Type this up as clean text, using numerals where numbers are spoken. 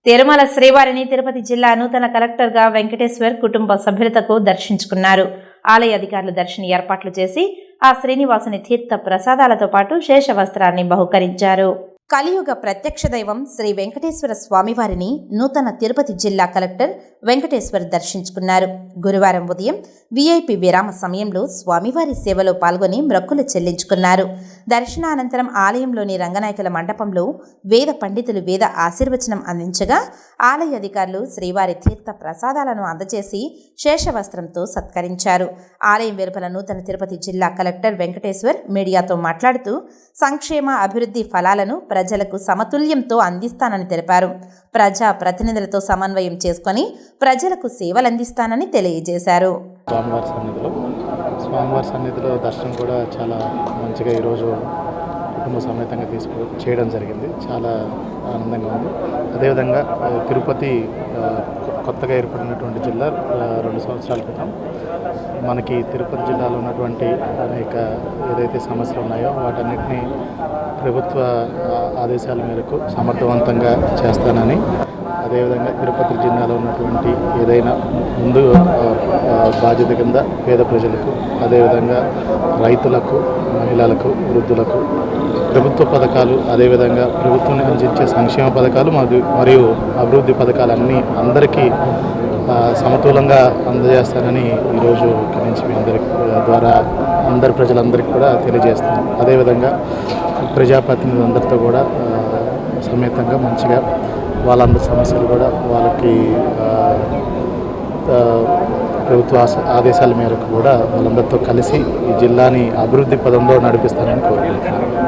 తిరుమల శ్రీవారిని తిరుపతి జిల్లా నూతన కలెక్టర్గా వెంకటేశ్వర్ కుటుంబ సభ్యులతో దర్శించుకున్నారు. ఆలయ అధికారులు దర్శన ఏర్పాట్లు చేసి ఆ శ్రీనివాసుని తీర్థ ప్రసాదాలతో పాటు శేషవస్త్రాన్ని బహుకరించారు. కలియుగ ప్రత్యక్ష దైవం శ్రీ వెంకటేశ్వర స్వామివారిని నూతన తిరుపతి జిల్లా కలెక్టర్ వెంకటేశ్వర్ దర్శించుకున్నారు. గురువారం ఉదయం వీఐపీ విరామ సమయంలో స్వామివారి సేవలో పాల్గొని మొక్కులు చెల్లించుకున్నారు. దర్శనానంతరం ఆలయంలోని రంగనాయకుల మండపంలో వేద పండితులు వేద ఆశీర్వచనం అందించగా ఆలయ అధికారులు శ్రీవారి తీర్థ ప్రసాదాలను అందజేసి శేషవస్త్రంతో సత్కరించారు. ఆలయం వెలుపల నూతన తిరుపతి జిల్లా కలెక్టర్ వెంకటేశ్వర్ మీడియాతో మాట్లాడుతూ సంక్షేమ అభివృద్ధి ఫలాలను ప్రజలకు సమతుల్యంతో అందిస్తానని తెలిపారు. ప్రజా ప్రతినిధులతో సమన్వయం చేసుకొని ప్రజలకు సేవలందిస్తానని తెలియజేశారు. స్వామివారి సన్నిధిలో దర్శనం కూడా చాలా మంచిగా ఈరోజు కుటుంబ సమేతంగా చేయడం జరిగింది. చాలా ఆనందంగా ఉంది. అదేవిధంగా తిరుపతి కొత్తగా ఏర్పడినటువంటి జిల్లా 2 సంవత్సరాల క్రితం మనకి తిరుపతి జిల్లాలో ఉన్నటువంటి అనేక ఏదైతే సమస్యలు ఉన్నాయో వాటన్నిటినీ ప్రభుత్వ ఆదేశాల మేరకు సమర్థవంతంగా చేస్తానని, అదేవిధంగా తిరుపతి జిల్లాలో ఉన్నటువంటి ఏదైనా ముందు బాధ్యత కింద పేద ప్రజలకు, అదేవిధంగా రైతులకు, మహిళలకు, వృద్ధులకు ప్రభుత్వ పథకాలు, అదేవిధంగా ప్రభుత్వం అందించే సంక్షేమ పథకాలు మరియు అభివృద్ధి పథకాలన్నీ అందరికీ సమతులంగా అందజేస్తానని ఈరోజు ఇక్కడి నుంచి మీ అందరి ద్వారా అందరి ప్రజలందరికీ కూడా తెలియజేస్తాను. అదేవిధంగా ప్రజాప్రతినిధులందరితో కూడా సమేతంగా మంచిగా వాళ్ళందరి సమస్యలు కూడా వాళ్ళకి ప్రభుత్వ ఆదేశాల మేరకు కూడా వాళ్ళందరితో కలిసి ఈ జిల్లాని అభివృద్ధి పదంలో నడిపిస్తానని కోరుకుంటున్నాను.